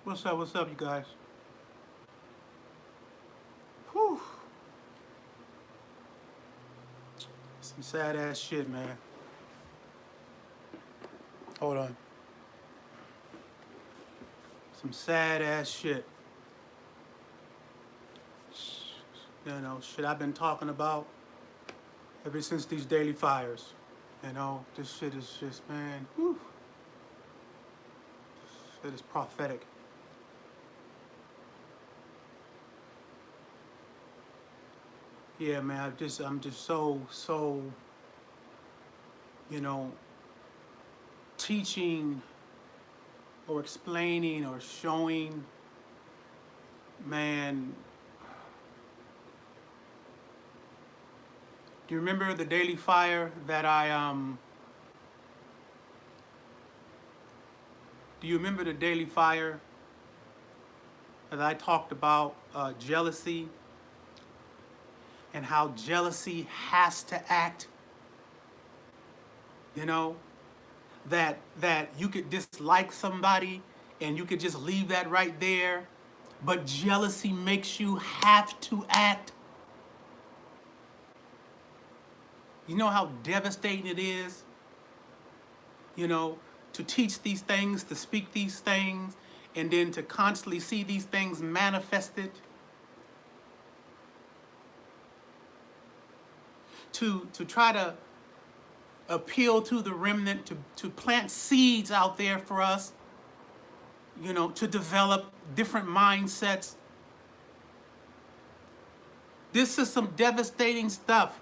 What's up, you guys? Whew. Some sad ass shit, man. Hold on. Some sad ass shit. You know, shit I've been talking about ever since these daily fires. You know, this shit is just, man, whew. Shit is prophetic. Yeah, man, I'm just so, you know, teaching or explaining or showing, man. Do you remember the daily fire that do you remember the daily fire that I talked about, jealousy, and how jealousy has to act? You know, that you could dislike somebody and you could just leave that right there, but jealousy makes you have to act. You know how devastating it is, you know, to teach these things, to speak these things, and then to constantly see these things manifested. To try to appeal to the remnant, to plant seeds out there for us, you know, to develop different mindsets. This is some devastating stuff.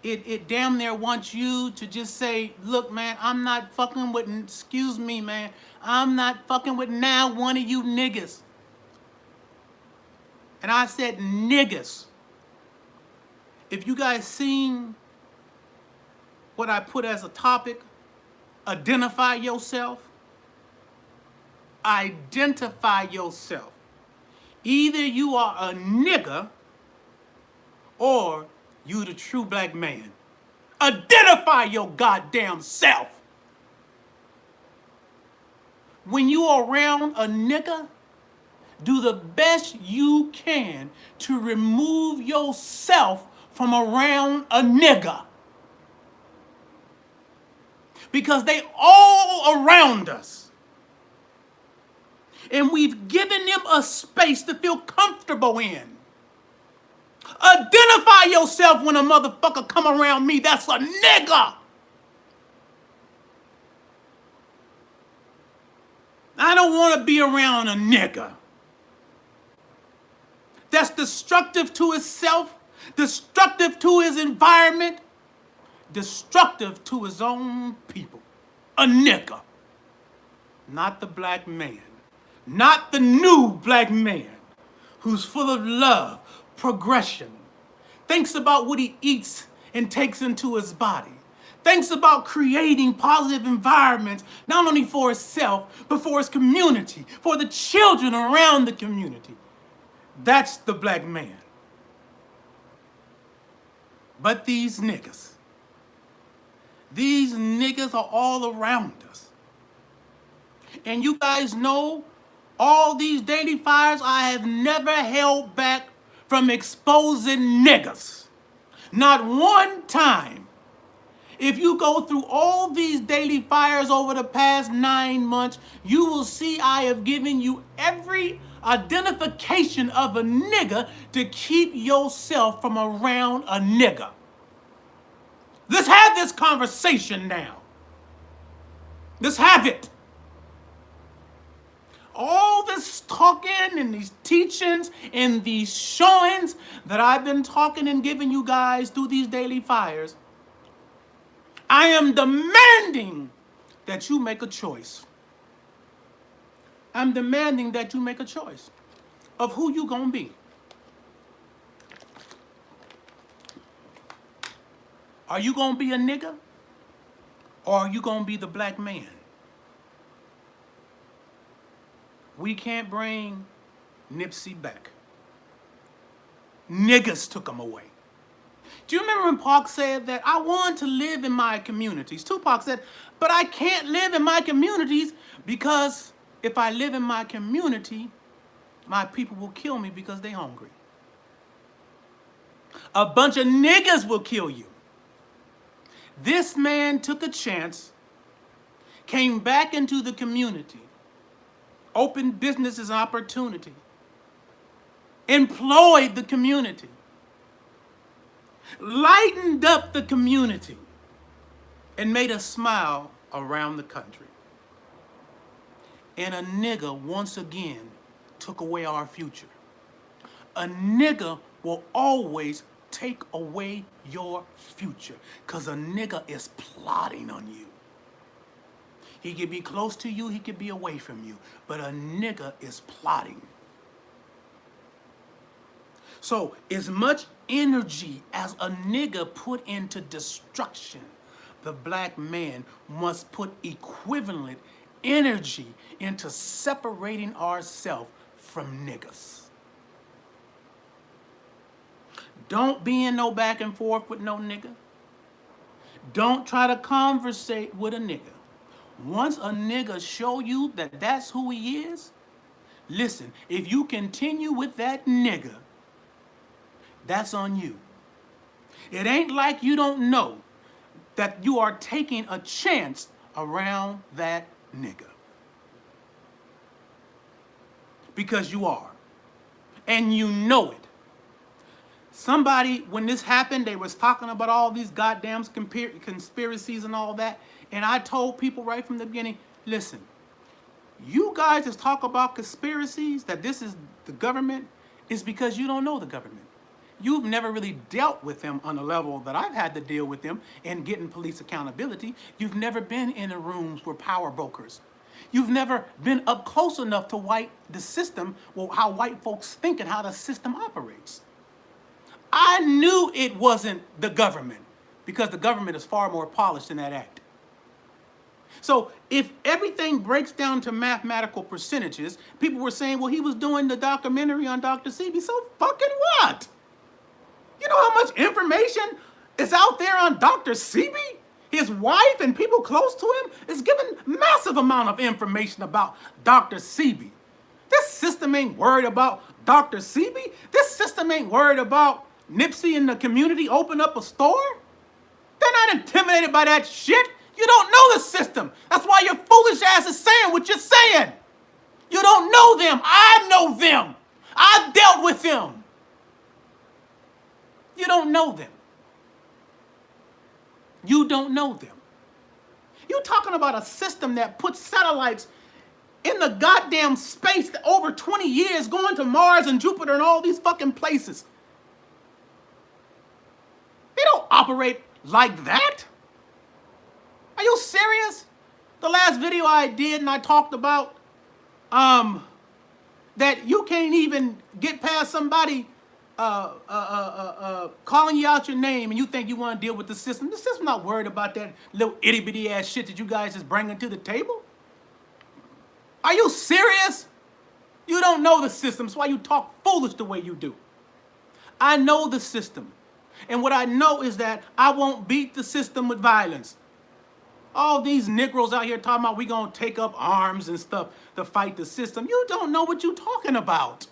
It damn near wants you to just say, look, man, I'm not fucking with, excuse me, man, I'm not fucking with now one of you niggas. And I said niggas. If you guys seen what I put as a topic, identify yourself. Identify yourself. Either you are a nigga or you the true black man. Identify your goddamn self. When you are around a nigga, do the best you can to remove yourself from around a nigga. Because they all around us. And we've given them a space to feel comfortable in. Identify yourself when a motherfucker come around me. That's a nigga. I don't want to be around a nigga that's destructive to himself, destructive to his environment, destructive to his own people. A nigga. Not the black man. Not the new black man who's full of love, progression, thinks about what he eats and takes into his body, thinks about creating positive environments, not only for himself, but for his community, for the children around the community. That's the black man. But these niggas are all around us. And you guys know, all these daily fires, I have never held back from exposing niggas. Not one time. If you go through all these daily fires over the past 9 months, you will see I have given you every identification of a nigga to keep yourself from around a nigga. Let's have this conversation now. Let's have it. All this talking and these teachings and these showings that I've been talking and giving you guys through these daily fires, I am demanding that you make a choice. I'm demanding that you make a choice of who you gonna be. Are you gonna be a nigga? Or are you gonna be the black man? We can't bring Nipsey back. Niggas took him away. Do you remember when Pac said that I want to live in my communities? Tupac said, but I can't live in my communities because If I live in my community, my people will kill me because they're hungry. A bunch of niggas will kill you. This man took a chance, came back into the community, opened businesses and opportunity, employed the community, lightened up the community, and made a smile around the country. And a nigga once again took away our future. A nigga will always take away your future because a nigga is plotting on you. He could be close to you, he could be away from you, but a nigga is plotting. So as much energy as a nigga put into destruction, the black man must put equivalent energy into separating ourselves from niggas. Don't be in no back and forth with no nigga. Don't try to conversate with a nigga. Once a nigga show you that that's who he is, listen, if you continue with that nigga, that's on you. It ain't like you don't know that you are taking a chance around that nigga. Because you are. And you know it. Somebody, when this happened, they was talking about all these goddamn conspiracies and all that. And I told people right from the beginning, listen, you guys just talk about conspiracies, that this is the government, is because you don't know the government. You've never really dealt with them on a level that I've had to deal with them and getting police accountability. You've never been in the rooms with power brokers. You've never been up close enough to the system, well, how white folks think and how the system operates. I knew it wasn't the government because the government is far more polished than that act. So if everything breaks down to mathematical percentages, people were saying, well, he was doing the documentary on Dr. Sebi. So fucking what? You know how much information is out there on Dr. Sebi? His wife and people close to him is giving massive amount of information about Dr. Sebi. This system ain't worried about Dr. Sebi. This system ain't worried about Nipsey in the community open up a store. They're not intimidated by that shit. You don't know the system. That's why your foolish ass is saying what you're saying. You don't know them. I know them. I've dealt with them. You don't know them. You don't know them. You're talking about a system that puts satellites in the goddamn space over 20 years going to Mars and Jupiter and all these fucking places. They don't operate like that. Are you serious? The last video I did and I talked about that you can't even get past somebody calling you out your name and you think you want to deal with the system. The system's not worried about that little itty bitty ass shit that you guys is bringing to the table. Are you serious? You don't know the system. That's why you talk foolish the way you do. I know the system. And what I know is that I won't beat the system with violence. All these Negroes out here talking about we gonna take up arms and stuff to fight the system. You don't know what you're talking about.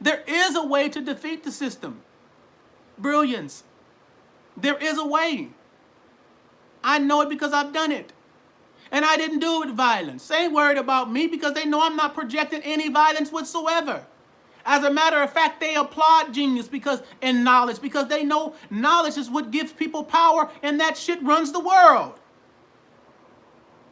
There is a way to defeat the system. Brilliance. There is a way. I know it because I've done it. And I didn't do it with violence. They ain't worried about me because they know I'm not projecting any violence whatsoever. As a matter of fact, they applaud genius and knowledge because they know knowledge is what gives people power and that shit runs the world.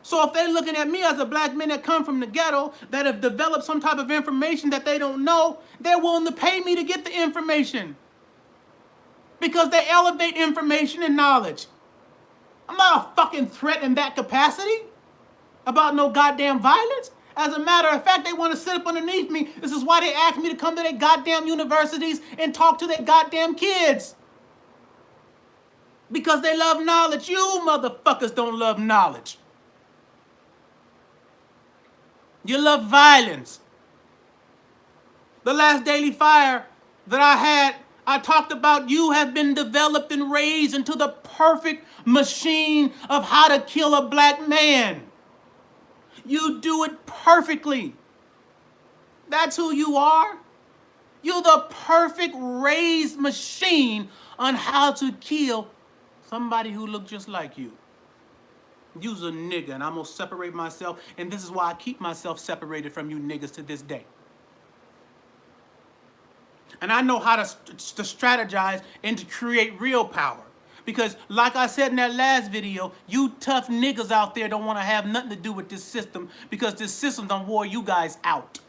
So if they're looking at me as a black man that come from the ghetto, that have developed some type of information that they don't know, they're willing to pay me to get the information. Because they elevate information and knowledge. I'm not a fucking threat in that capacity about no goddamn violence. As a matter of fact, they want to sit up underneath me. This is why they asked me to come to their goddamn universities and talk to their goddamn kids. Because they love knowledge. You motherfuckers don't love knowledge. You love violence. The last Daily Fire that I had, I talked about you have been developed and raised into the perfect machine of how to kill a black man. You do it perfectly. That's who you are. You're the perfect raised machine on how to kill somebody who looks just like you. You's a nigga, and I'm gonna separate myself, and this is why I keep myself separated from you niggas to this day. And I know how to strategize and to create real power. Because like I said in that last video, you tough niggas out there don't want to have nothing to do with this system because this system done wore you guys out.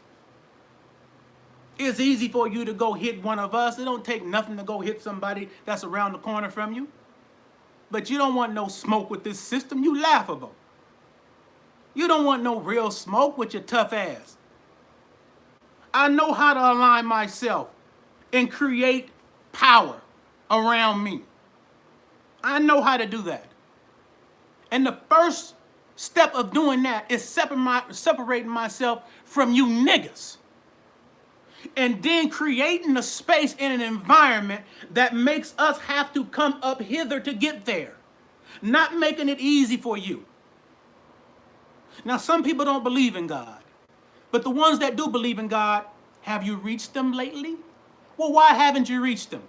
It's easy for you to go hit one of us. It don't take nothing to go hit somebody that's around the corner from you. But you don't want no smoke with this system. You laughable. You don't want no real smoke with your tough ass. I know how to align myself and create power around me. I know how to do that. And the first step of doing that is separating myself from you niggas. And then creating a space and an environment that makes us have to come up hither to get there. Not making it easy for you. Now, some people don't believe in God. But the ones that do believe in God, have you reached them lately? Well, why haven't you reached them?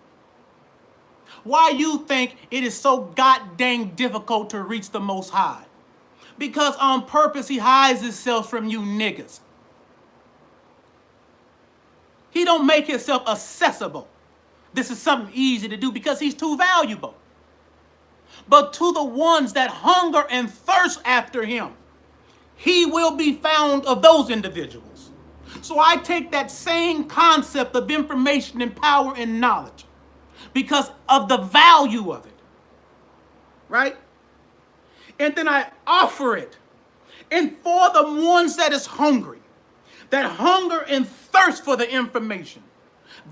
Why you think it is so goddamn difficult to reach the Most High? Because on purpose he hides himself from you niggas. He don't make himself accessible. This is something easy to do because he's too valuable. But to the ones that hunger and thirst after him, he will be found of those individuals. So I take that same concept of information and power and knowledge because of the value of it, right? And then I offer it. And for the ones that is hungry, that hunger and thirst for the information.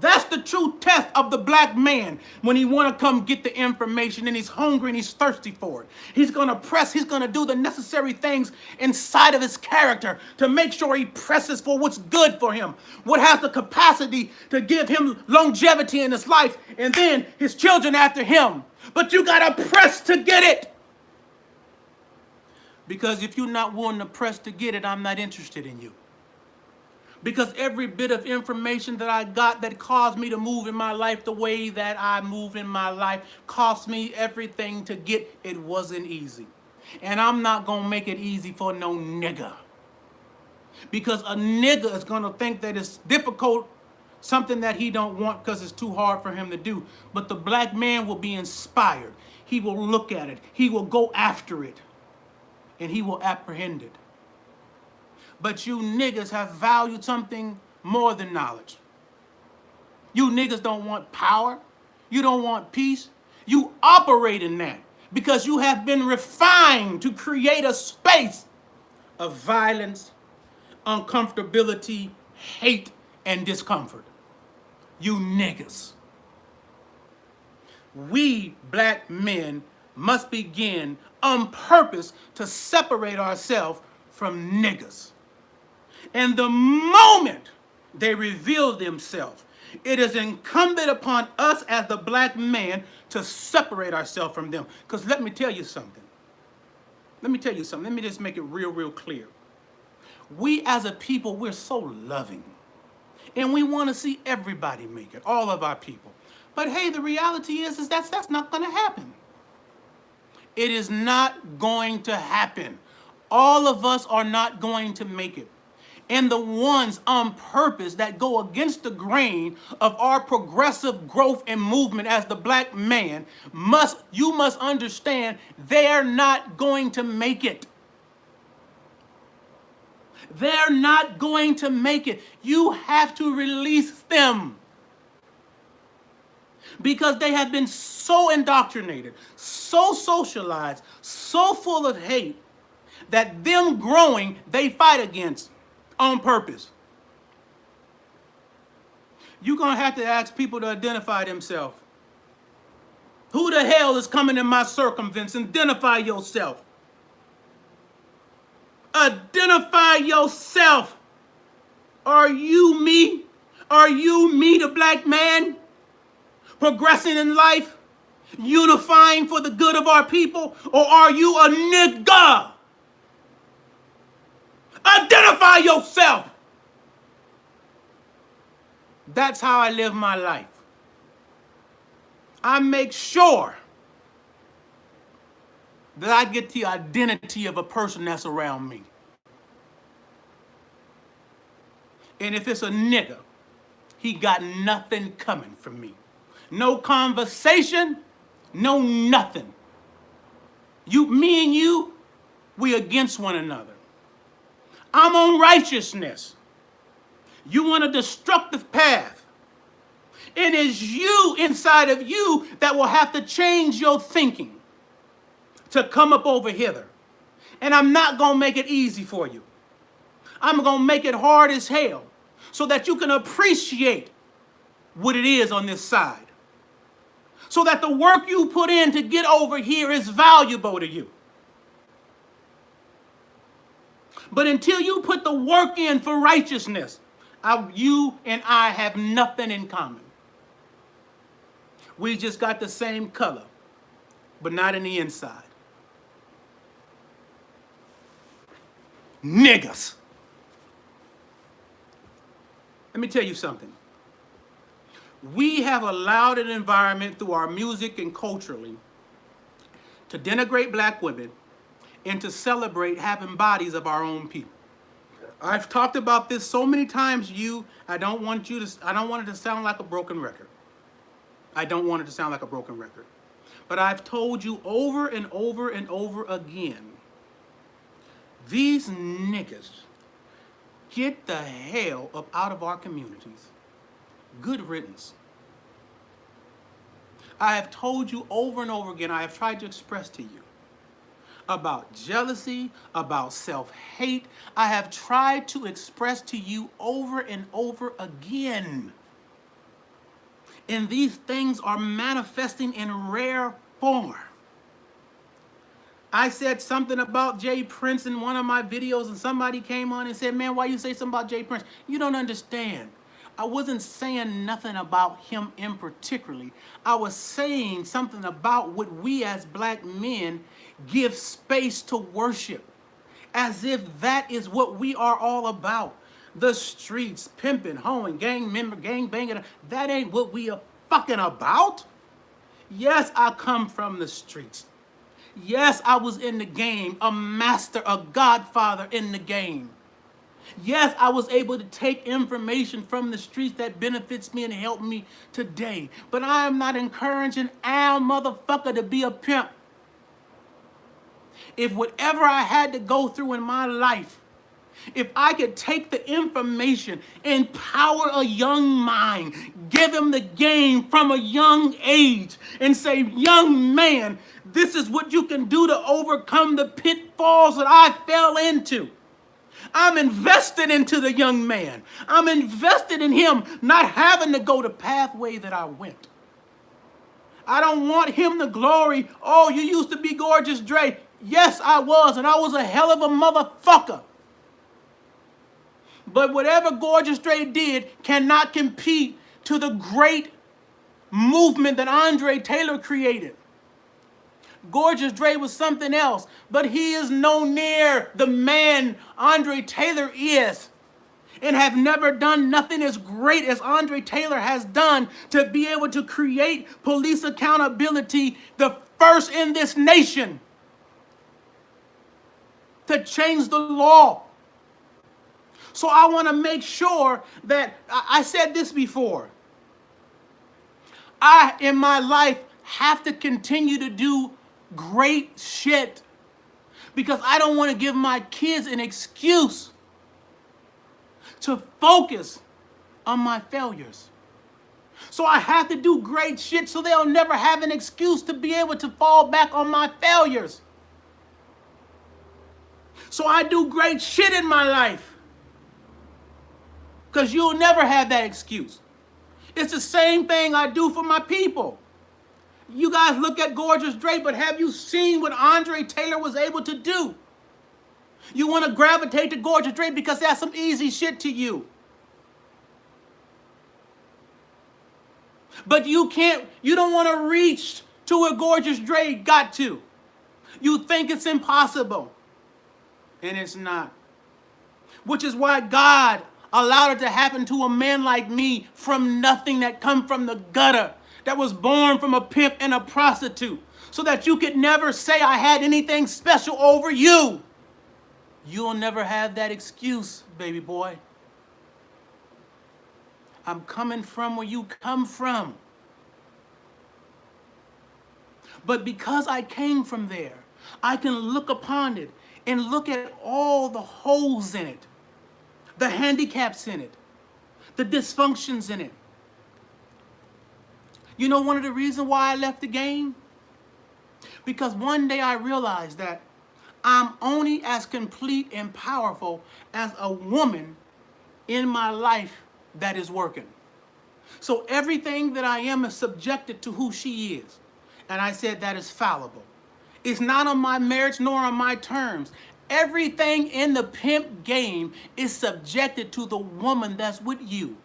That's the true test of the black man when he want to come get the information and he's hungry and he's thirsty for it. He's going to press, he's going to do the necessary things inside of his character to make sure he presses for what's good for him, what has the capacity to give him longevity in his life and then his children after him. But you got to press to get it. Because if you're not willing to press to get it, I'm not interested in you. Because every bit of information that I got that caused me to move in my life the way that I move in my life cost me everything to get. It wasn't easy. And I'm not going to make it easy for no nigga. Because a nigga is going to think that it's difficult, something that he don't want because it's too hard for him to do. But the black man will be inspired. He will look at it. He will go after it. And he will apprehend it. But you niggas have valued something more than knowledge. You niggas don't want power. You don't want peace. You operate in that because you have been refined to create a space of violence, uncomfortability, hate, and discomfort. You niggas. We black men must begin on purpose to separate ourselves from niggas. And the moment they reveal themselves, it is incumbent upon us as the black man to separate ourselves from them. Because let me tell you something. Let me just make it real clear. We as a people, we're so loving. And we want to see everybody make it, all of our people. But hey, the reality is that's not going to happen. It is not going to happen. All of us are not going to make it. And the ones on purpose that go against the grain of our progressive growth and movement as the black man, you must understand they're not going to make it. They're not going to make it. You have to release them. Because they have been so indoctrinated, so socialized, so full of hate, that them growing, they fight against on purpose. You're going to have to ask people to identify themselves. Who the hell is coming in my circumference? Identify yourself. Identify yourself. Are you me? Are you me, the black man? Progressing in life? Unifying for the good of our people? Or are you a nigga? Identify yourself. That's how I live my life. I make sure that I get the identity of a person that's around me. And if it's a nigga, he got nothing coming from me. No conversation, no nothing. Me and you, we against one another. I'm on righteousness. You want a destructive path. It is you inside of you that will have to change your thinking to come up over hither. And I'm not going to make it easy for you. I'm going to make it hard as hell so that you can appreciate what it is on this side. So that the work you put in to get over here is valuable to you. But until you put the work in for righteousness, you and I have nothing in common. We just got the same color, but not in the inside. Niggas. Let me tell you something. We have allowed an environment through our music and culturally to denigrate black women and to celebrate having bodies of our own people. I've talked about this so many times, I don't want it to sound like a broken record. I don't want it to sound like a broken record. But I've told you over and over and over again, these niggas get the hell up out of our communities. Good riddance. I have told you over and over again, I have tried to express to you about jealousy, about self-hate. I have tried to express to you over and over again. And these things are manifesting in rare form. I said something about Jay Prince in one of my videos, and somebody came on and said, man, why you say something about Jay Prince? You don't understand. I wasn't saying nothing about him in particularly. I was saying something about what we as black men give space to worship, as if that is what we are all about. The streets, pimping, hoeing, gang member, gang banging, that ain't what we are fucking about. Yes, I come from the streets. Yes, I was in the game, a master, a godfather in the game. Yes, I was able to take information from the streets that benefits me and help me today. But I am not encouraging Al motherfucker to be a pimp. If whatever I had to go through in my life, if I could take the information, empower a young mind, give him the game from a young age, and say, young man, this is what you can do to overcome the pitfalls that I fell into. I'm invested into the young man. I'm invested in him not having to go the pathway that I went. I don't want him the glory. Oh, you used to be Gorgeous Dre. Yes, I was, and I was a hell of a motherfucker. But whatever Gorgeous Dre did cannot compete to the great movement that Andre Taylor created. Gorgeous Dre was something else, but he is no near the man Andre Taylor is, and have never done nothing as great as Andre Taylor has done to be able to create police accountability, the first in this nation to change the law. So I want to make sure that, I said this before, I, in my life, have to continue to do great shit because I don't want to give my kids an excuse to focus on my failures. So I have to do great shit so they'll never have an excuse to be able to fall back on my failures. So I do great shit in my life because you'll never have that excuse. It's the same thing I do for my people. You guys look at Gorgeous Dre, but have you seen what Andre Taylor was able to do? You want to gravitate to Gorgeous Dre because that's some easy shit to you. But you don't want to reach to where Gorgeous Dre got to. You think it's impossible. And it's not. which is why God allowed it to happen to a man like me from nothing, that come from the gutter, that was born from a pimp and a prostitute, so that you could never say I had anything special over you. You'll never have that excuse, baby boy. I'm coming from where you come from. But because I came from there, I can look upon it and look at all the holes in it, the handicaps in it, the dysfunctions in it. You know one of the reasons why I left the game? Because one day I realized that I'm only as complete and powerful as a woman in my life that is working. So everything that I am is subjected to who she is. And I said that is fallible. It's not on my merits nor on my terms. Everything in the pimp game is subjected to the woman that's with you.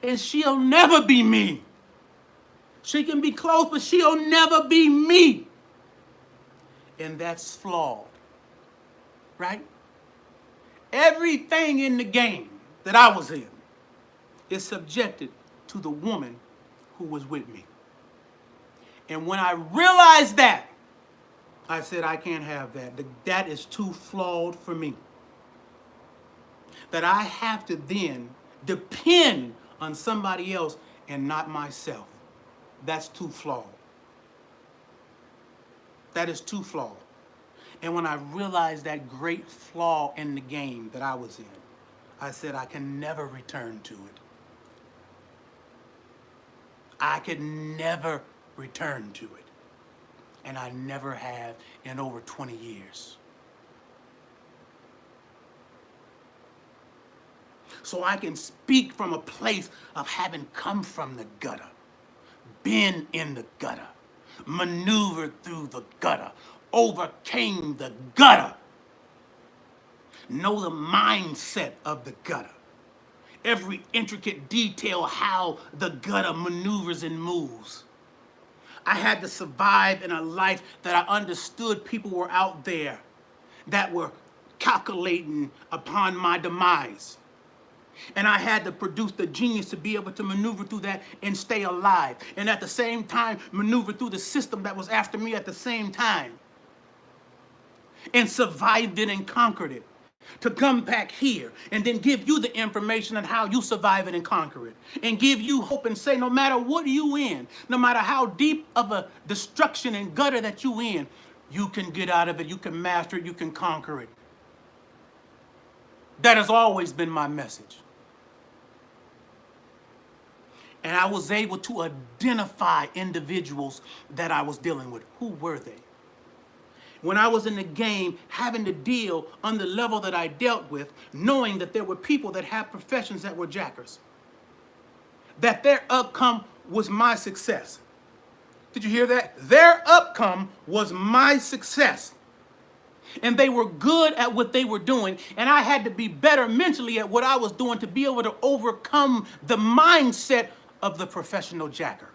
And she'll never be me. She can be close, but she'll never be me. And that's flawed. Right? Everything in the game that I was in is subjected to the woman who was with me. And when I realized that, I said, I can't have that. That is too flawed for me. That I have to then depend on somebody else and not myself. That's too flawed. That is too flawed. And when I realized that great flaw in the game that I was in, I said, I can never return to it. I could never return to it. And I never have in over 20 years. So I can speak from a place of having come from the gutter, been in the gutter, maneuvered through the gutter, overcame the gutter, know the mindset of the gutter, every intricate detail how the gutter maneuvers and moves. I had to survive in a life that I understood people were out there that were calculating upon my demise. And I had to produce the genius to be able to maneuver through that and stay alive. And at the same time, maneuver through the system that was after me at the same time. And survived it and conquered it. To come back here and then give you the information on how you survive it and conquer it. And give you hope and say, no matter what you in, no matter how deep of a destruction and gutter that you in, you can get out of it, you can master it, you can conquer it. That has always been my message. And I was able to identify individuals that I was dealing with. Who were they? When I was in the game, having to deal on the level that I dealt with, knowing that there were people that had professions that were jackers. That their outcome was my success. Did you hear that? Their outcome was my success. And they were good at what they were doing, and I had to be better mentally at what I was doing to be able to overcome the mindset of the professional jacker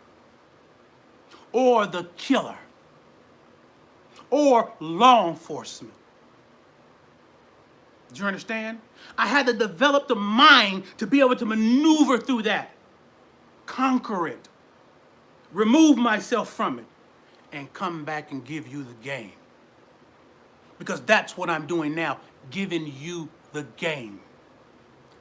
or the killer or law enforcement. Do you understand? I had to develop the mind to be able to maneuver through that, conquer it, remove myself from it, and come back and give you the game. Because that's what I'm doing now, giving you the game.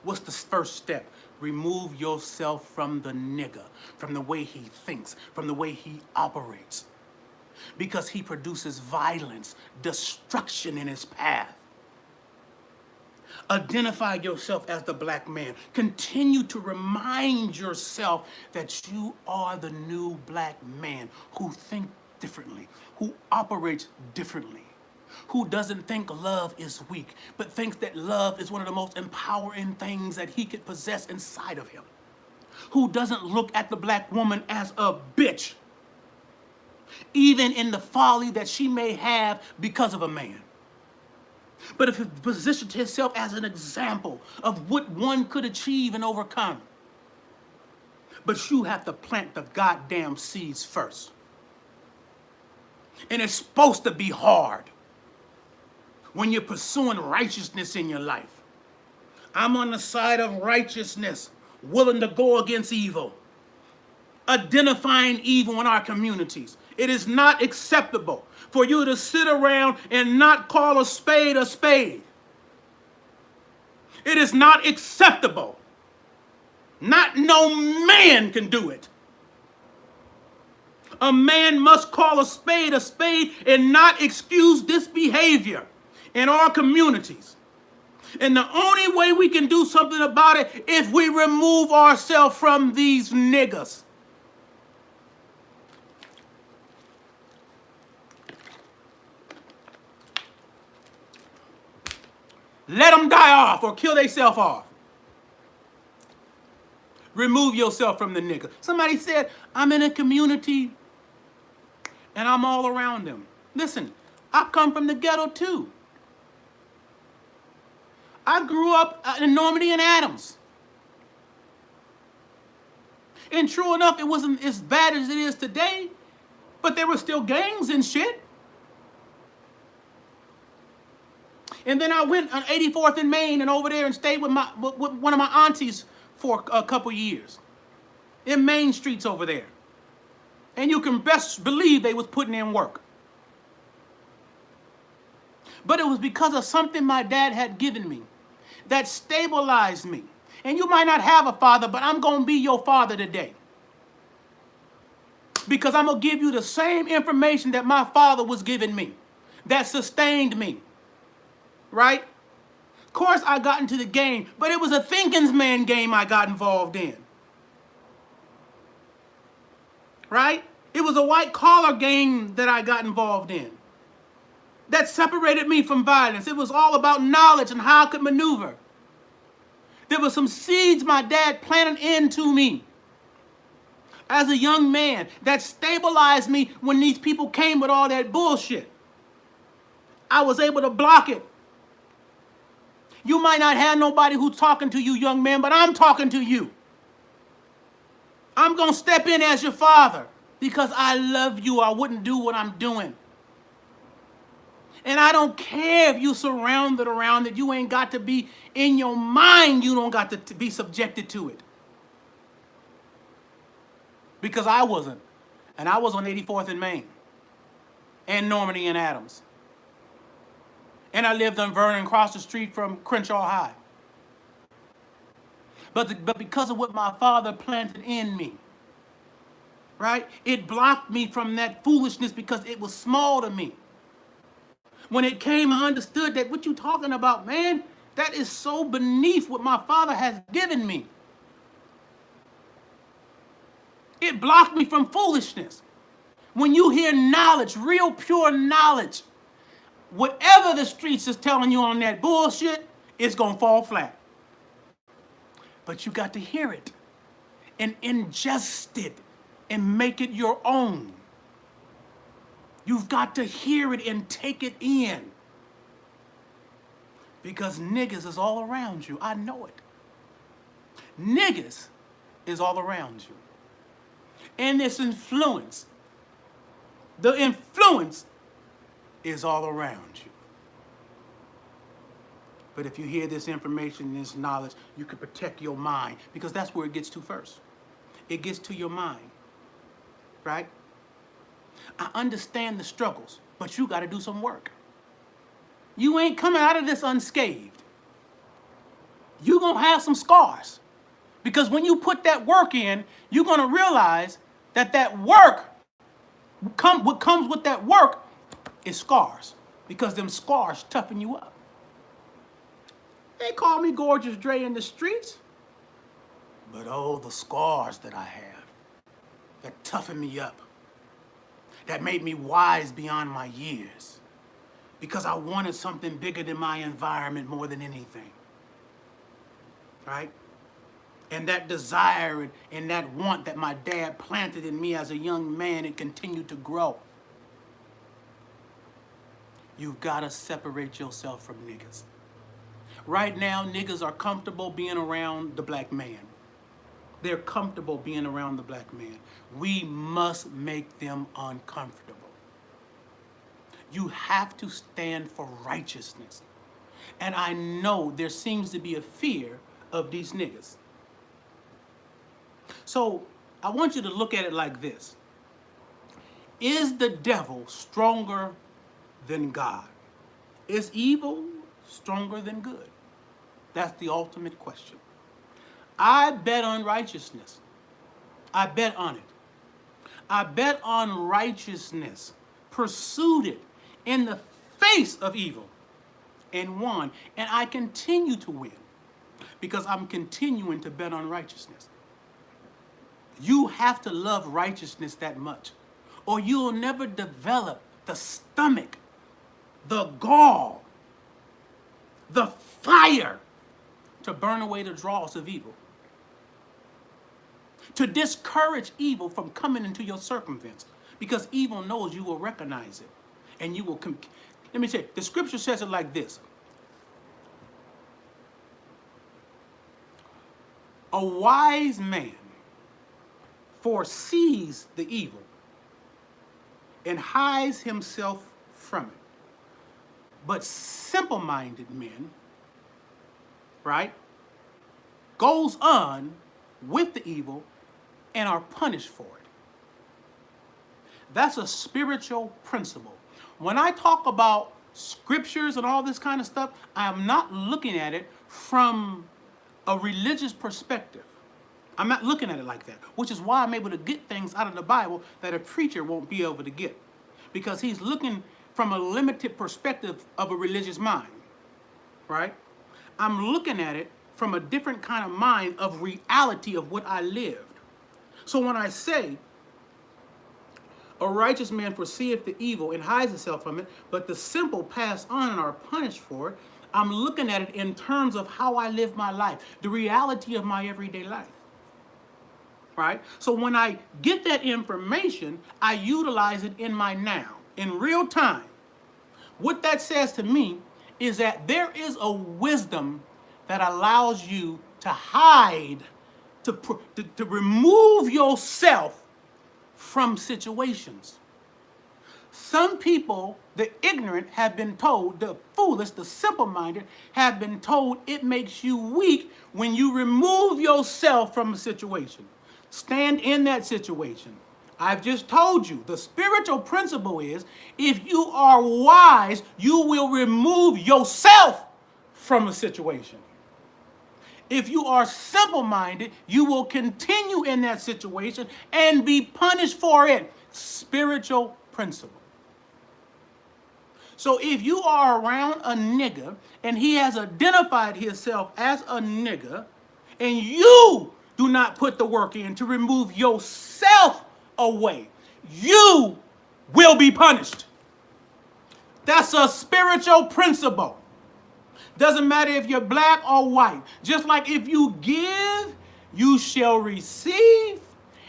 What's the first step? Remove yourself from the nigger, from the way he thinks, from the way he operates. Because he produces violence, destruction in his path. Identify yourself as the black man. Continue to remind yourself that you are the new black man who thinks differently, who operates differently, who doesn't think love is weak, but thinks that love is one of the most empowering things that he could possess inside of him, who doesn't look at the black woman as a bitch, even in the folly that she may have because of a man. But if he positioned himself as an example of what one could achieve and overcome. But you have to plant the goddamn seeds first. And it's supposed to be hard when you're pursuing righteousness in your life. I'm on the side of righteousness, willing to go against evil, identifying evil in our communities. It is not acceptable for you to sit around and not call a spade a spade. It is not acceptable. Not no man can do it. A man must call a spade and not excuse this behavior in our communities. And the only way we can do something about it if we remove ourselves from these niggas. Let them die off or kill themselves off. Remove yourself from the nigga. Somebody said, I'm in a community and I'm all around them. Listen, I come from the ghetto too. I grew up in Normandy and Adams. And true enough, it wasn't as bad as it is today, but there were still gangs and shit. And then I went on 84th and Main and over there and stayed with one of my aunties for a couple years. In Main Streets over there. And you can best believe they was putting in work. But it was because of something my dad had given me that stabilized me. And you might not have a father, but I'm going to be your father today. Because I'm going to give you the same information that my father was giving me, that sustained me. Right? Of course, I got into the game, but it was a thinking's man game I got involved in. Right? It was a white collar game that I got involved in that separated me from violence. It was all about knowledge and how I could maneuver. There were some seeds my dad planted into me as a young man that stabilized me when these people came with all that bullshit. I was able to block it. You might not have nobody who's talking to you, young man, but I'm talking to you. I'm going to step in as your father because I love you. I wouldn't do what I'm doing. And I don't care if you surrounded around it. You ain't got to be in your mind. You don't got to be subjected to it. Because I wasn't. And I was on 84th and Main. And Normandy and Adams. And I lived on Vernon, across the street from Crenshaw High. But because of what my father planted in me, right? It blocked me from that foolishness because it was small to me. When it came, I understood that what you talking about, man, that is so beneath what my father has given me. It blocked me from foolishness. When you hear knowledge, real pure knowledge, whatever the streets is telling you on that bullshit, it's going to fall flat. But you got to hear it and ingest it and make it your own. You've got to hear it and take it in. Because niggas is all around you. I know it. Niggas is all around you. And this influence, the influence is all around you. But if you hear this information, this knowledge, you can protect your mind because that's where it gets to first. It gets to your mind, right? I understand the struggles, but you got to do some work. You ain't coming out of this unscathed. You're going to have some scars because when you put that work in, you're going to realize that that work, what comes with that work is scars because them scars toughen you up. They call me Gorgeous Dre in the streets, but oh, the scars that I have that toughen me up, that made me wise beyond my years because I wanted something bigger than my environment more than anything, right? And that desire and that want that my dad planted in me as a young man, it continued to grow. You've got to separate yourself from niggas. Right now, niggas are comfortable being around the black man. They're comfortable being around the black man. We must make them uncomfortable. You have to stand for righteousness. And I know there seems to be a fear of these niggas. So I want you to look at it like this. Is the devil stronger than God? Is evil stronger than good? That's the ultimate question. I bet on righteousness. I bet on it. I bet on righteousness, pursued it in the face of evil, and won. And I continue to win because I'm continuing to bet on righteousness. You have to love righteousness that much, or you'll never develop the stomach, the gall, the fire to burn away the dross of evil, to discourage evil from coming into your circumference, because evil knows you will recognize it and you will let me say, the scripture says it like this. A wise man foresees the evil and hides himself from it. But simple-minded men, right, goes on with the evil and are punished for it. That's a spiritual principle. When I talk about scriptures and all this kind of stuff, I am not looking at it from a religious perspective. I'm not looking at it like that, which is why I'm able to get things out of the Bible that a preacher won't be able to get, because he's looking from a limited perspective of a religious mind, right? I'm looking at it from a different kind of mind of reality of what I lived. So when I say, a righteous man foreseeth the evil and hides himself from it, but the simple pass on and are punished for it, I'm looking at it in terms of how I live my life, the reality of my everyday life. Right? So when I get that information, I utilize it in my now, in real time. What that says to me is that there is a wisdom that allows you to hide, to remove yourself from situations. Some people, the ignorant, have been told, the foolish, the simple-minded, have been told it makes you weak when you remove yourself from a situation. Stand in that situation. I've just told you, the spiritual principle is, if you are wise, you will remove yourself from a situation. If you are simple-minded, you will continue in that situation and be punished for it. Spiritual principle. So if you are around a nigga and he has identified himself as a nigga, and you do not put the work in to remove yourself away, you will be punished. That's a spiritual principle. Doesn't matter if you're black or white. Just like if you give, you shall receive.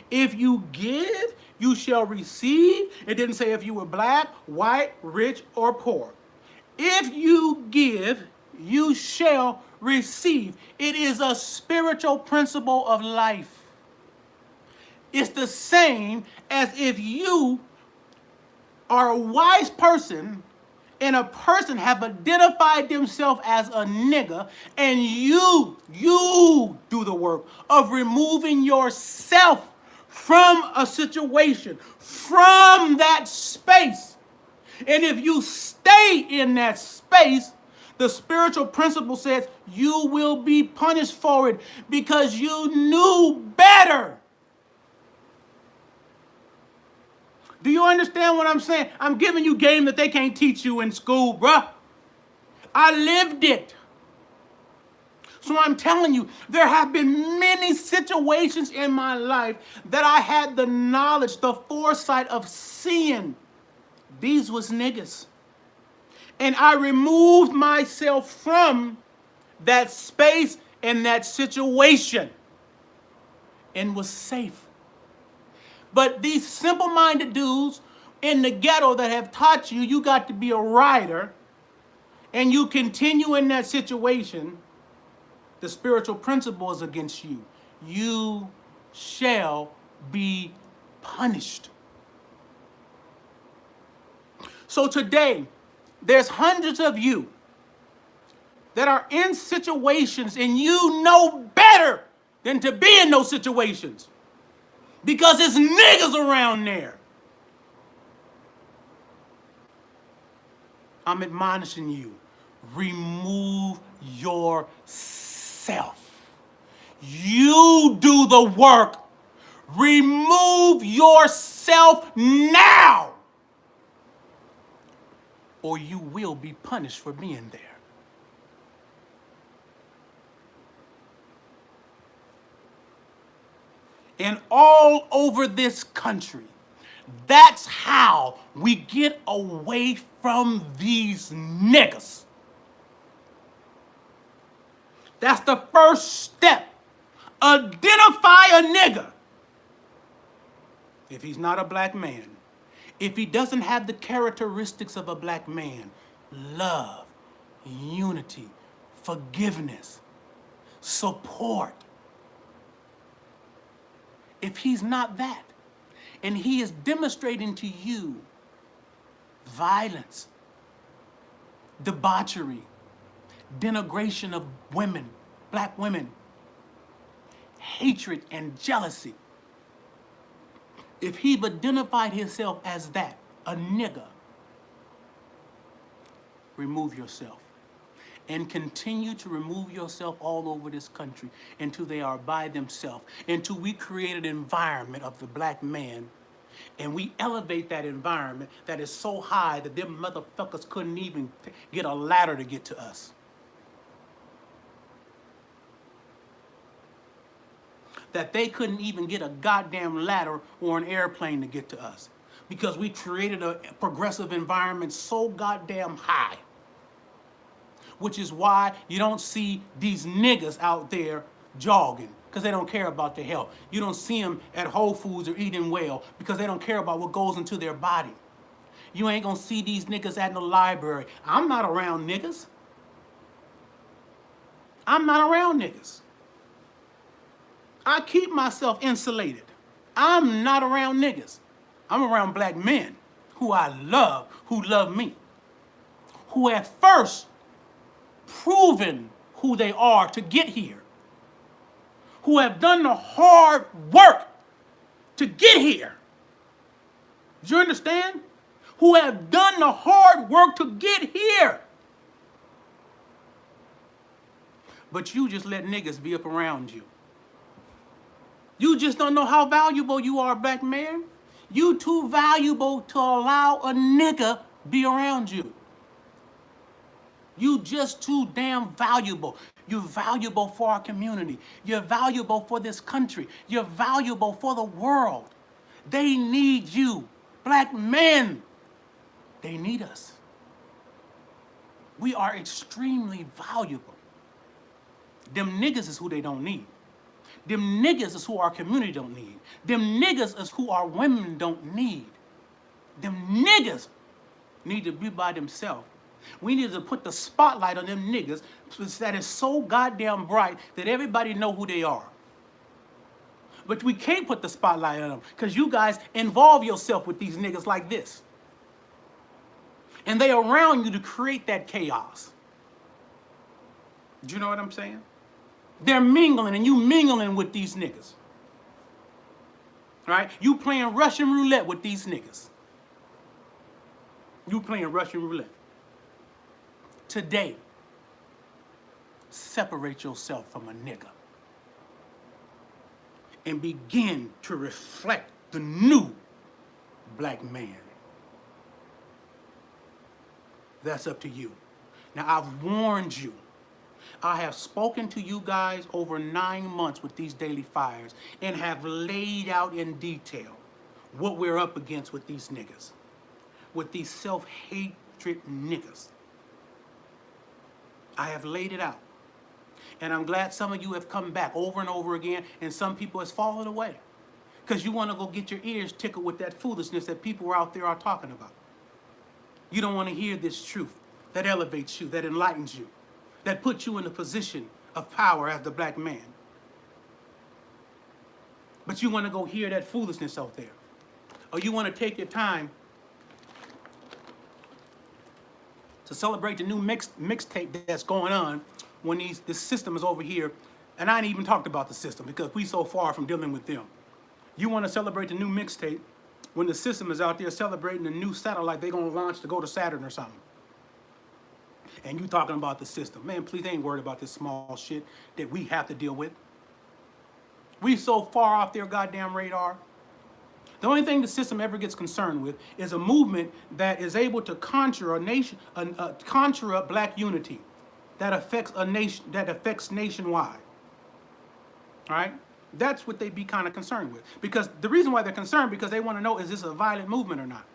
If you give, you shall receive. It didn't say if you were black, white, rich, or poor. If you give, you shall receive. It is a spiritual principle of life. It's the same as if you are a wise person and a person have identified themselves as a nigga, and you do the work of removing yourself from a situation, from that space. And if you stay in that space, the spiritual principle says you will be punished for it because you knew better. Do you understand what I'm saying? I'm giving you game that they can't teach you in school, bruh. I lived it. So I'm telling you, there have been many situations in my life that I had the knowledge, the foresight of seeing these was niggas. And I removed myself from that space and that situation and was safe. But these simple-minded dudes in the ghetto that have taught you, you got to be a rider, and you continue in that situation, the spiritual principle is against you. You shall be punished. So today, there's hundreds of you that are in situations and you know better than to be in those situations because it's niggas around there. I'm admonishing you. Remove yourself. You do the work. Remove yourself now, or you will be punished for being there. And all over this country, that's how we get away from these niggas. That's the first step. Identify a nigga. If he's not a black man, if he doesn't have the characteristics of a black man, love, unity, forgiveness, support. If he's not that, and he is demonstrating to you violence, debauchery, denigration of women, black women, hatred and jealousy, if he've identified himself as that, a nigga, remove yourself. And continue to remove yourself all over this country until they are by themselves, until we create an environment of the black man and we elevate that environment that is so high that them motherfuckers couldn't even get a ladder to get to us. That they couldn't even get a goddamn ladder or an airplane to get to us because we created a progressive environment so goddamn high. Which is why you don't see these niggas out there jogging because they don't care about their health. You don't see them at Whole Foods or eating well because they don't care about what goes into their body. You ain't gonna see these niggas at the library. I'm not around niggas. I'm not around niggas. I keep myself insulated. I'm not around niggas. I'm around black men who I love, who love me, who at first proven who they are to get here, who have done the hard work to get here. Do you understand? Who have done the hard work to get here. But you just let niggas be up around you. You just don't know how valuable you are, black man. You too valuable to allow a nigga be around you. You just too damn valuable. You're valuable for our community. You're valuable for this country. You're valuable for the world. They need you. Black men, they need us. We are extremely valuable. Them niggas is who they don't need. Them niggas is who our community don't need. Them niggas is who our women don't need. Them niggas need to be by themselves. We need to put the spotlight on them niggas that is so goddamn bright that everybody know who they are. But we can't put the spotlight on them because you guys involve yourself with these niggas like this. And they around you to create that chaos. Do you know what I'm saying? They're mingling and you mingling with these niggas. Right? You playing Russian roulette with these niggas. You playing Russian roulette. Today, separate yourself from a nigga and begin to reflect the new black man. That's up to you. Now, I've warned you. I have spoken to you guys over 9 months with these daily fires and have laid out in detail what we're up against with these niggas, with these self-hatred niggas. I have laid it out. And I'm glad some of you have come back over and over again and some people has fallen away because you want to go get your ears tickled with that foolishness that people out there are talking about. You don't want to hear this truth that elevates you, that enlightens you, that puts you in a position of power as the black man. But you want to go hear that foolishness out there. Or you want to take your time to celebrate the new mixtape that's going on when this system is over here. And I ain't even talked about the system because we so far from dealing with them. You want to celebrate the new mixtape when the system is out there celebrating the new satellite they're going to launch to go to Saturn or something. And you talking about the system. Man, please ain't worried about this small shit that we have to deal with. We so far off their goddamn radar. The only thing the system ever gets concerned with is a movement that is able to conjure a nation, conjure up black unity that affects a nation, that affects nationwide. All right? That's what they be kind of concerned with. Because the reason why they're concerned, because they want to know, is this a violent movement or not?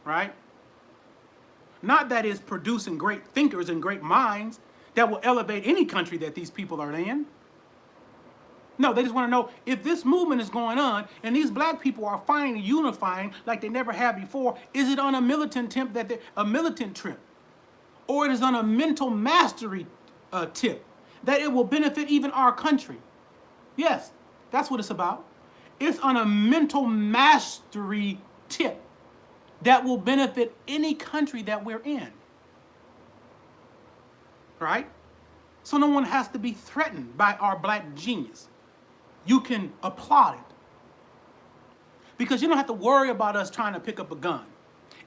Right? Not that it's producing great thinkers and great minds that will elevate any country that these people are in. No, they just want to know if this movement is going on and these black people are finally unifying like they never have before, is it on a militant trip? Or it is on a mental mastery tip that it will benefit even our country? Yes, that's what it's about. It's on a mental mastery tip that will benefit any country that we're in. Right? So no one has to be threatened by our black genius. You can applaud it. Because you don't have to worry about us trying to pick up a gun.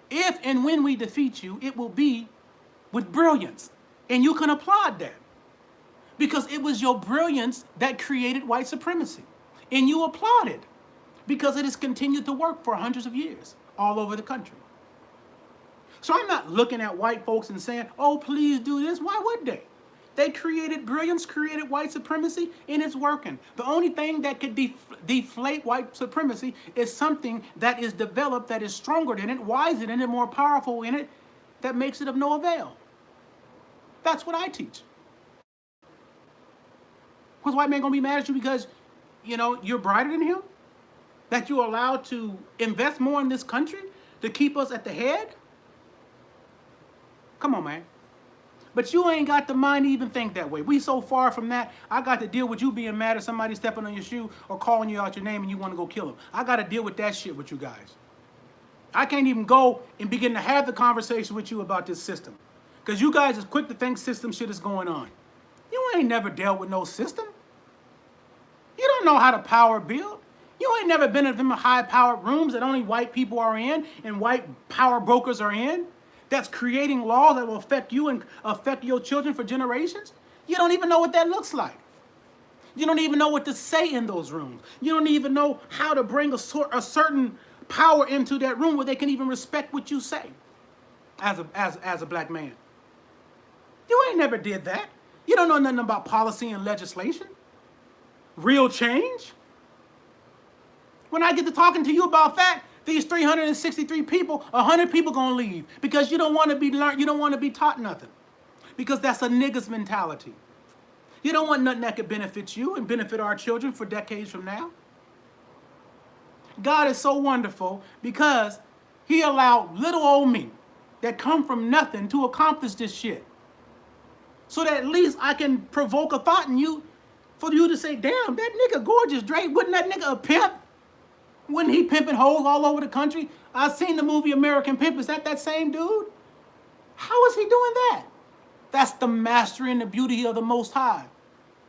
If and when we defeat you, it will be with brilliance. And you can applaud that. Because it was your brilliance that created white supremacy. And you applaud it. Because it has continued to work for hundreds of years all over the country. So I'm not looking at white folks and saying, oh, please do this. Why would they? They created brilliance, created white supremacy, and it's working. The only thing that could deflate white supremacy is something that is developed, that is stronger than it, wiser than it, more powerful in it, that makes it of no avail. That's what I teach. Because white man gonna be mad at you because, you know, you're brighter than him? That you're allowed to invest more in this country to keep us at the head? Come on, man. But you ain't got the mind to even think that way. We so far from that, I got to deal with you being mad at somebody stepping on your shoe or calling you out your name and you want to go kill them. I got to deal with that shit with you guys. I can't even go and begin to have the conversation with you about this system. Because you guys is quick to think system shit is going on. You ain't never dealt with no system. You don't know how to power build. You ain't never been in them high-powered rooms that only white people are in and white power brokers are in. That's creating laws that will affect you and affect your children for generations. You don't even know what that looks like. You don't even know what to say in those rooms. You don't even know how to bring a certain power into that room where they can even respect what you say as a black man. You ain't never did that. You don't know nothing about policy and legislation. Real change. When I get to talking to you about that, these 363 people, 100 people gonna leave because you don't want to be learned. You don't want to be taught nothing, because that's a niggas mentality. You don't want nothing that could benefit you and benefit our children for decades from now. God is so wonderful because He allowed little old me that come from nothing to accomplish this shit, so that at least I can provoke a thought in you, for you to say, "Damn, that nigga gorgeous Drake. Wasn't that nigga a pimp? Wasn't he pimping hoes all over the country? I seen the movie American Pimp. Is that same dude? How is he doing that?" That's the mastery and the beauty of the Most High.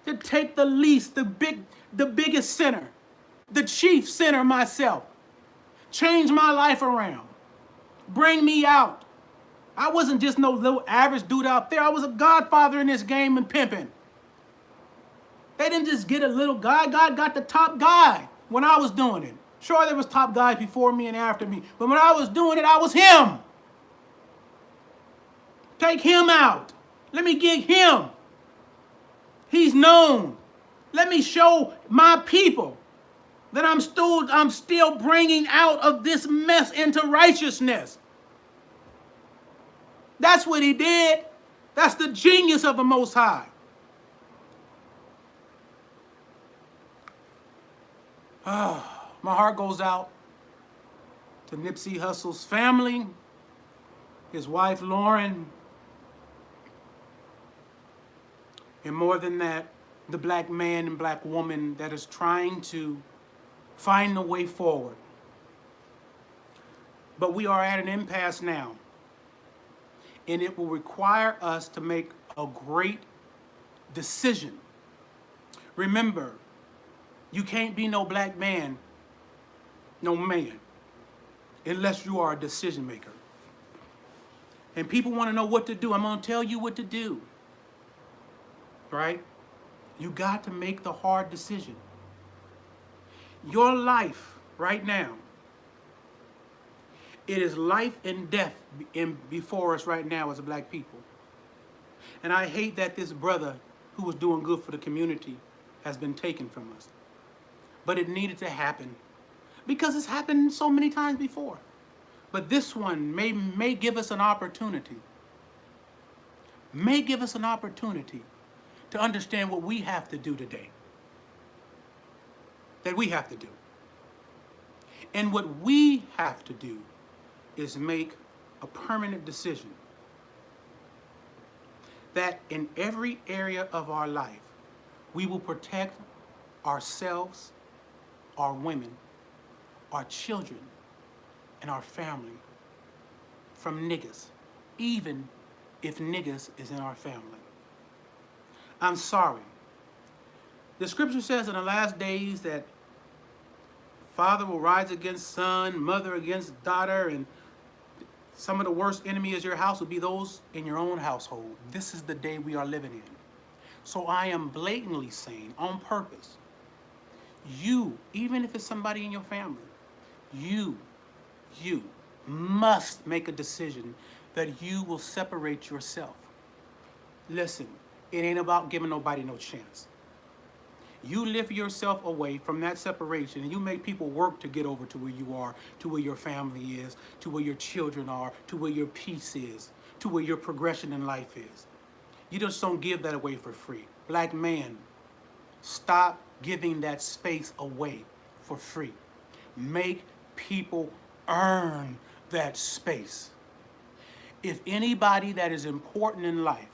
To take the least, the biggest sinner, the chief sinner myself, change my life around, bring me out. I wasn't just no little average dude out there. I was a godfather in this game and pimping. They didn't just get a little guy. God got the top guy when I was doing it. Sure, there was top guys before me and after me, but when I was doing it, I was him. Take him out. Let me get him. He's known. Let me show my people that I'm still bringing out of this mess into righteousness. That's what He did. That's the genius of the Most High. My heart goes out to Nipsey Hussle's family, his wife Lauren, and more than that, the black man and black woman that is trying to find a way forward. But we are at an impasse now. And it will require us to make a great decision. Remember, you can't be no black man, no man, unless you are a decision maker. And people want to know what to do. I'm going to tell you what to do. Right? You got to make the hard decision. Your life right now, it is life and death before us right now as black people. And I hate that this brother who was doing good for the community has been taken from us. But it needed to happen because it's happened so many times before. But this one may give us an opportunity. May give us an opportunity to understand what we have to do today. That we have to do. And what we have to do is make a permanent decision that in every area of our life, we will protect ourselves, our women, our children, and our family from niggas, even if niggas is in our family. I'm sorry. The scripture says in the last days that father will rise against son, mother against daughter, and some of the worst enemies of your house will be those in your own household. This is the day we are living in. So I am blatantly saying, on purpose, you, even if it's somebody in your family, you must make a decision that you will separate yourself. Listen, it ain't about giving nobody no chance. You lift yourself away from that separation and you make people work to get over to where you are, to where your family is, to where your children are, to where your peace is, to where your progression in life is. You just don't give that away for free. Black man, stop giving that space away for free. Make people earn that space. If anybody that is important in life,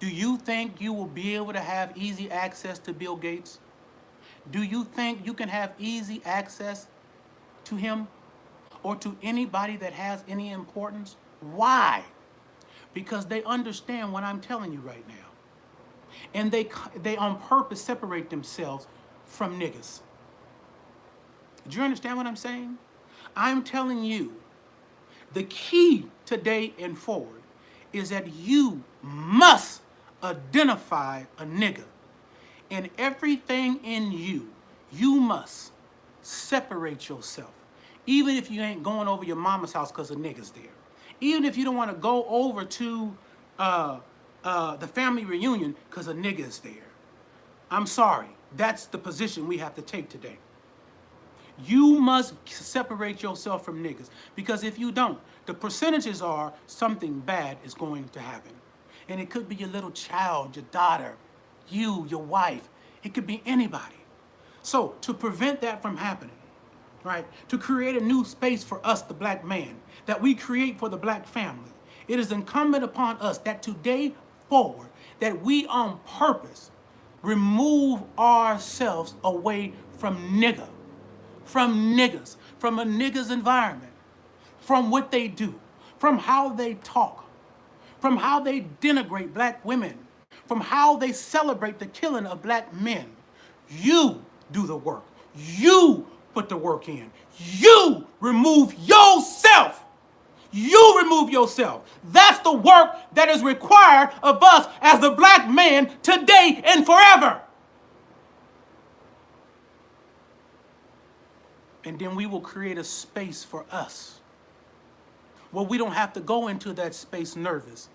do you think you will be able to have easy access to Bill Gates? Do you think you can have easy access to him or to anybody that has any importance? Why? Because they understand what I'm telling you right now. And they on purpose separate themselves from niggas. Do you understand what I'm saying? I'm telling you, the key today and forward is that you must identify a nigga. And everything in you, you must separate yourself. Even if you ain't going over your mama's house because a nigga's there. Even if you don't want to go over to the family reunion because a nigga's there. I'm sorry. That's the position we have to take today. You must separate yourself from niggas. Because if you don't, the percentages are something bad is going to happen. And it could be your little child, your daughter, you, your wife. It could be anybody. So to prevent that from happening, right, to create a new space for us, the black man, that we create for the black family, it is incumbent upon us that today forward, that we on purpose remove ourselves away from nigga, from niggas, from a nigga's environment, from what they do, from how they talk, from how they denigrate black women, from how they celebrate the killing of black men. You do the work. You put the work in. You remove yourself. You remove yourself. That's the work that is required of us as the black man today and forever. And then we will create a space for us. Well, we don't have to go into that space nervous.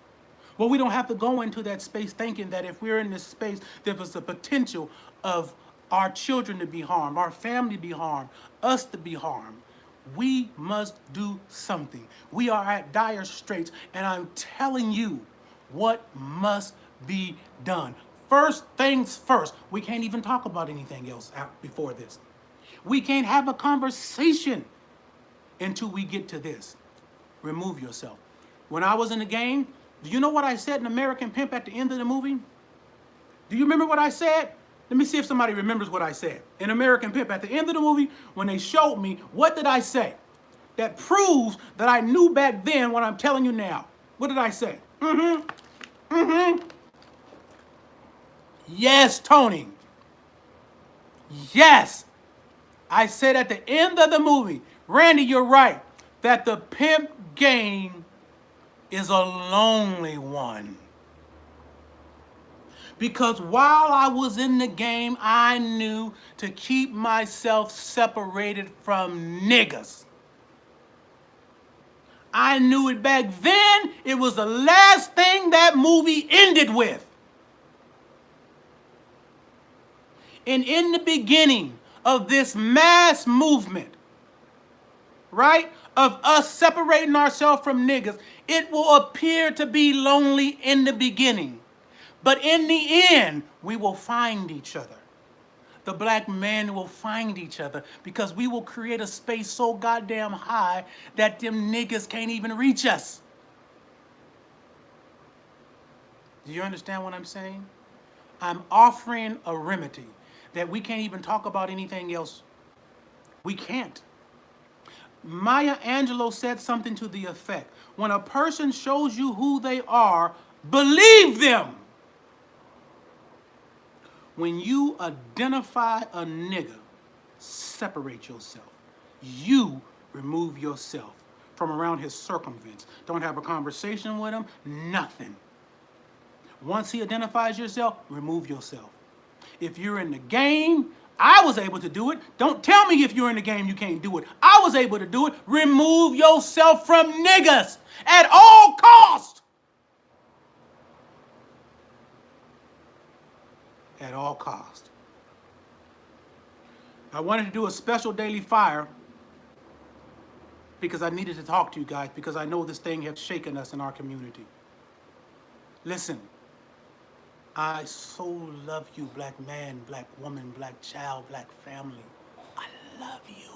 Well, we don't have to go into that space thinking that if we're in this space, there's a potential of our children to be harmed, our family to be harmed, us to be harmed. We must do something. We are at dire straits, and I'm telling you what must be done. First things first. We can't even talk about anything else before this. We can't have a conversation until we get to this. Remove yourself. When I was in the game, do you know what I said in American Pimp at the end of the movie? Do you remember what I said? Let me see if somebody remembers what I said. In American Pimp, at the end of the movie, when they showed me, what did I say? That proves that I knew back then what I'm telling you now. What did I say? Yes, Tony. Yes. I said at the end of the movie, Randy, you're right, that the pimp game is a lonely one. Because while I was in the game, I knew to keep myself separated from niggas. I knew it back then. It was the last thing that movie ended with. And in the beginning of this mass movement, right, of us separating ourselves from niggas, it will appear to be lonely in the beginning. But in the end, we will find each other. The black men will find each other because we will create a space so goddamn high that them niggas can't even reach us. Do you understand what I'm saying? I'm offering a remedy that we can't even talk about anything else. We can't. Maya Angelou said something to the effect, when a person shows you who they are, believe them. When you identify a nigga, separate yourself. You remove yourself from around his circumference. Don't have a conversation with him, nothing. Once he identifies yourself, remove yourself. If you're in the game, I was able to do it. Don't tell me if you're in the game you can't do it. I was able to do it. Remove yourself from niggas at all cost. At all cost. I wanted to do a special daily fire because I needed to talk to you guys because I know this thing has shaken us in our community. Listen, I so love you, black man, black woman, black child, black family. I love you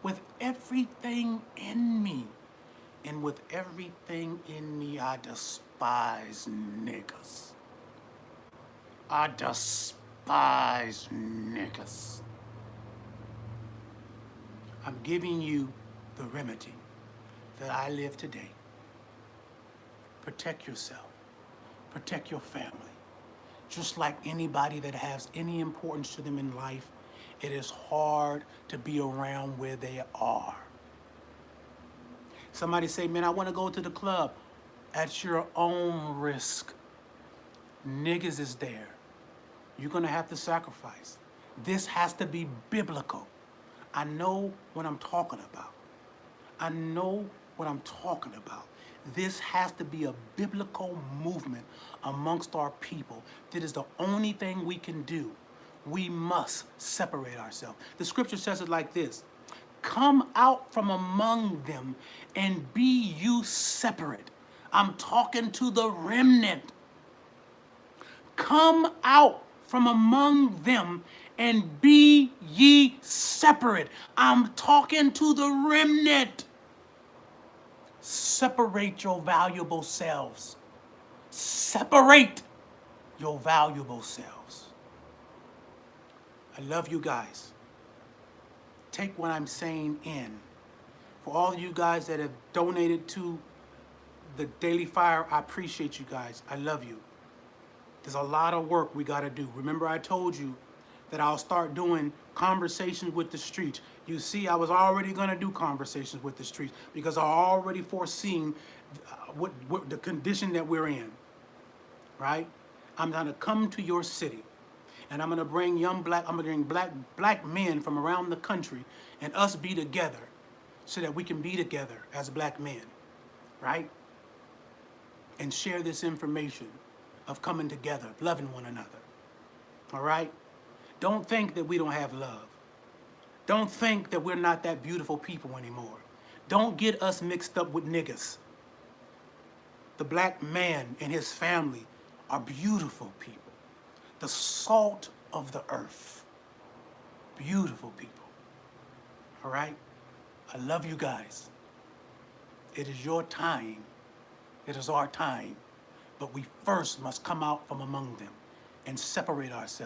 with everything in me. And with everything in me, I despise niggas. I despise niggas. I'm giving you the remedy that I live today. Protect yourself. Protect your family. Just like anybody that has any importance to them in life, it is hard to be around where they are. Somebody say, man, I want to go to the club. At your own risk. Niggas is there. You're going to have to sacrifice. This has to be biblical. I know what I'm talking about. I know what I'm talking about. This has to be a biblical movement amongst our people. That is the only thing we can do. We must separate ourselves. The scripture says it like this. Come out from among them and be you separate. I'm talking to the remnant. Come out from among them and be ye separate. I'm talking to the remnant. Separate your valuable selves. Separate your valuable selves. I love you guys. Take what I'm saying in. For all of you guys that have donated to the Daily Fire, I appreciate you guys. I love you. There's a lot of work we got to do. Remember I told you that I'll start doing conversations with the streets. You see, I was already going to do conversations with the streets because I already foreseen what the condition that we're in, right? I'm going to come to your city, and I'm going to bring black men from around the country and us be together so that we can be together as black men, right? And share this information of coming together, loving one another, all right? Don't think that we don't have love. Don't think that we're not that beautiful people anymore. Don't get us mixed up with niggas. The black man and his family are beautiful people. The salt of the earth. Beautiful people. All right? I love you guys. It is your time. It is our time. But we first must come out from among them and separate ourselves.